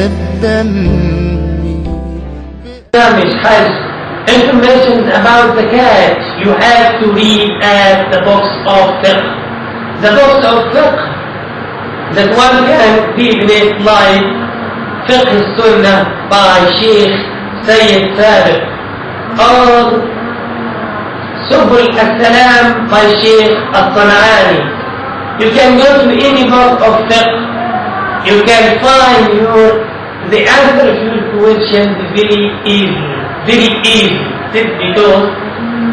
الدم. has information about the cat. You have to read at the books of fiqh. The books of fiqh that one can read it like Fiqh Sunnah by Sheikh Sayyid Thabit, or Subul As-Salam by Sheikh Al-San'ani. You can go to any book of fiqh. You can find the answer to your questions very easy. Because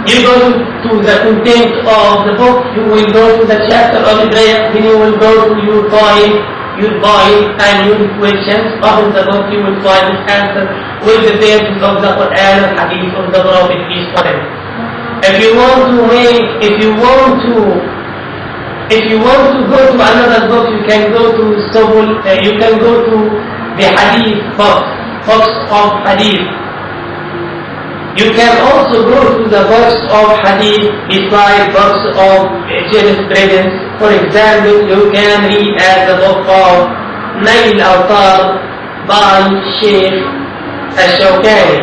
you go to the content of the book, you will go to the chapter of the prayer, then you will go to your point and your questions. Open the book, you will find this answer with the verses of the Quran and Hadith of the Prophet peace upon him. If you want to go to another book, you can go to the Hadith books of Hadith. You can also go to the books of Hadith beside books of Jurisprudence. For example, you can read at the book of Nail al-Awtar by Sheikh Al-Shawkani,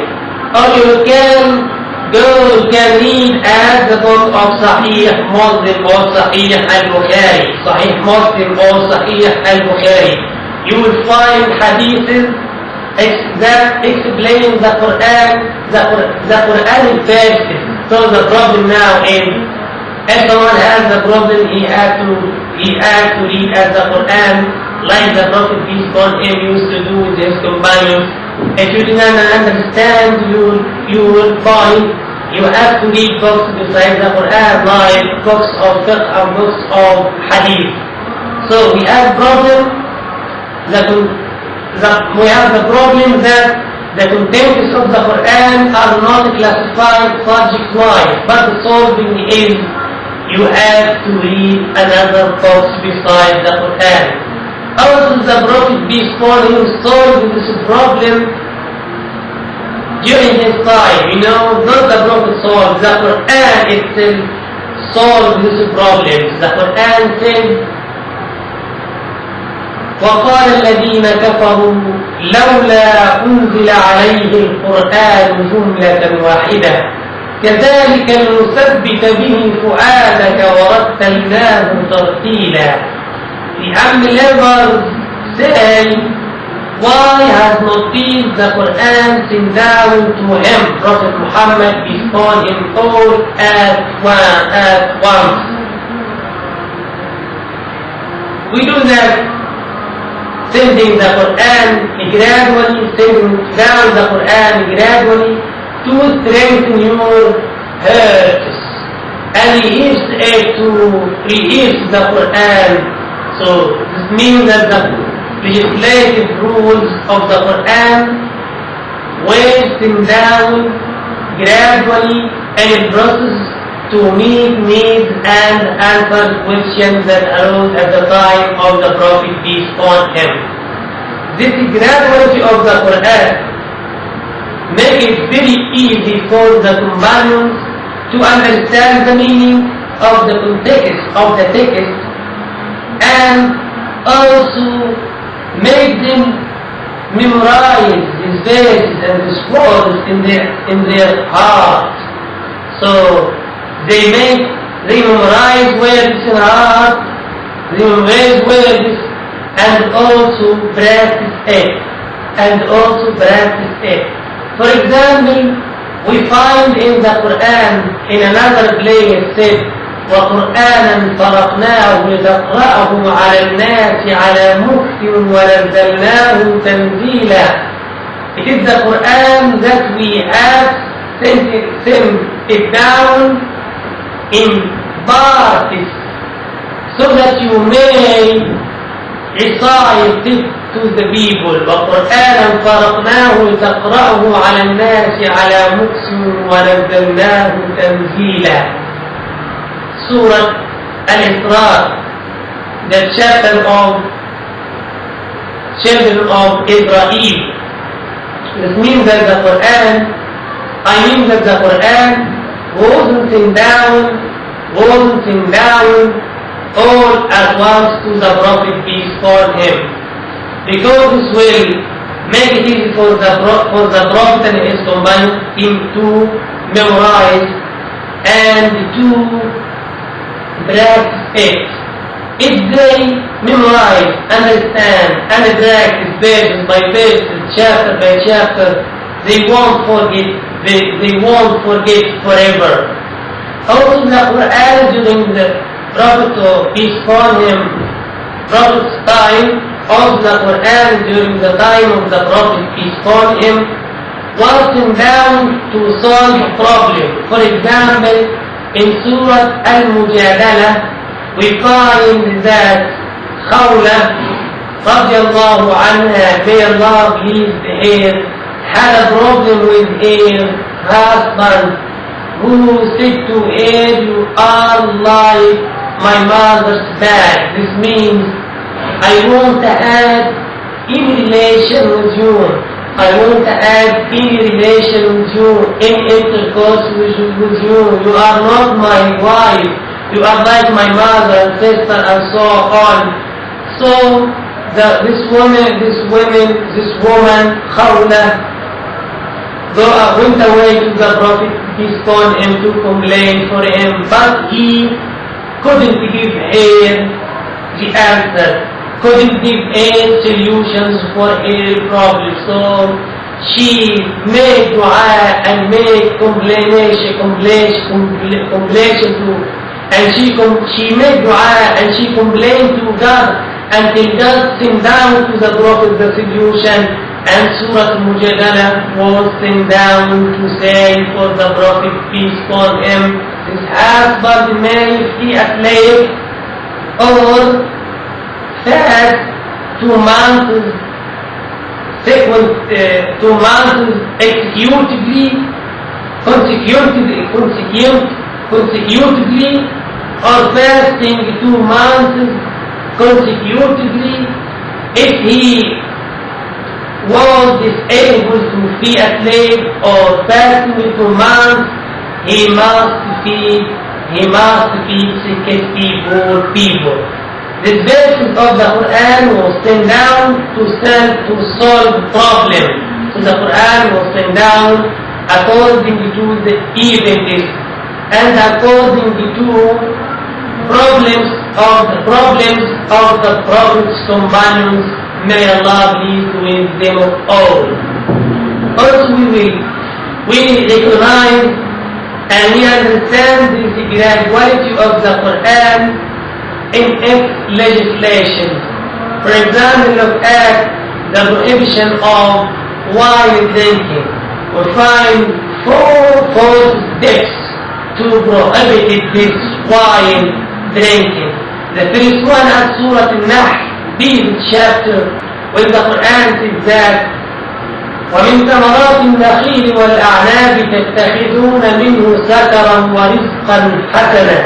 or you can read at the book of Sahih Muslim or Sahih al-Bukhari. Sahih Muslim or Sahih al-Bukhari. You will find hadiths that explain the Quran, the Quranic verses. So the problem now is, if someone has a problem, he has to read at the Quran like the Prophet peace upon him used to do with his companions. If you do not understand your point, you have to read books besides the Quran, like books of fiqh and books of hadith. So we have the problem that the contents of the Quran are not classified subject-wise, but the solving is you have to read another books besides the Quran. Also, the Prophet peace upon him solved this problem during his time. Not the Prophet solved, the Quran itself solved this problem. The Quran said, وقال الذين كفروا لولا أنزل عليه القرآن جملة واحدة كذلك لنثبت به فؤادك ورتلناه ترتيلا. The unbelievers say, why has not the Quran sent down to him, Prophet Muhammad, peace upon him, all at once? We do that, sending the Quran gradually, sending down the Quran gradually to strengthen your hearts. And he used to read the Quran. So this means that the legislative rules of the Quran were sent down gradually in a process to meet needs and answer questions that arose at the time of the Prophet peace upon him. This graduality of the Quran makes it very easy for the companions to understand the meaning of the context of the text, and also make them memorize these verses and these words in their heart. So they memorize words in heart, they memorize words, and also practice it. For example, we find in the Quran, in another place, said, وَقُرْآنًا فَرَقْنَاهُ لِتَقْرَأَهُ عَلَى النَّاسِ عَلَى مُكْثٍ وَنَزَّلْنَاهُ تَنزِيلًا. It is the Quran that we have sent it down in parts, so that you may recite it to the people. وَقُرْآنًا فَرَقْنَاهُ لِتَقْرَأَهُ عَلَى النَّاسِ عَلَى مُكْثٍ وَنَزَّلْنَاهُ تَنزِيلًا. Surah Al-Isra, the chapter of children of Israel. This means that the Quran wasn't sent down all at once to the Prophet peace upon him, because this will make it easy for the Prophet and his companions to memorize and to practice it. If they memorize, understand, and practice verse by verse, chapter by chapter, they won't forget. They won't forget forever. Also, the Quran during the Prophet, peace upon him, Prophet's time, also the Quran during the time of the Prophet, peace upon him, was sent down to solve a problem. For example, in Surah Al-Mujadala, we find that Khawla, radiallahu anha, may Allah please her, had a problem with her husband, who said to her, you are like my mother's back. This means I won't have any relation with you. I won't have any relation with you, any intercourse with you. You are not my wife. You are like my mother and sister and so on. So this woman, Khawla, went away to the Prophet, peace upon him, to complain for him, but he couldn't give her the answer, couldn't give her solutions for her problem. So she made dua and made complaination to, and she made dua and she complained to God until God sent down to the Prophet the solution. And Surah Al-Mujadala was sent down to say for the Prophet, peace upon him, his husband may be a slave or fast 2 months, 2 months consecutively, or fasting 2 months consecutively. If he was able to feed a slave or fasting 2 months, he must feed 64 people. This verses of the Quran was sent down to solve problem. So the Quran was sent down according to the events and according to problems of the Prophet's companions. May Allah please with them all. Also we recognize and we understand the graduality of the Quran in its legislation. For example, look at the prohibition of wine drinking. We find 4 steps to prohibit this wine drinking. The first one at Surah Al-Nahl, this chapter, when the Quran says that وَمِنْ ثَمَرَاتِ النَّخِيلِ وَالْأَعْنَابِ تَتَّخِذُونَ مِنْهُ سَكَرًا وَرِزْقًا حَسَنًا.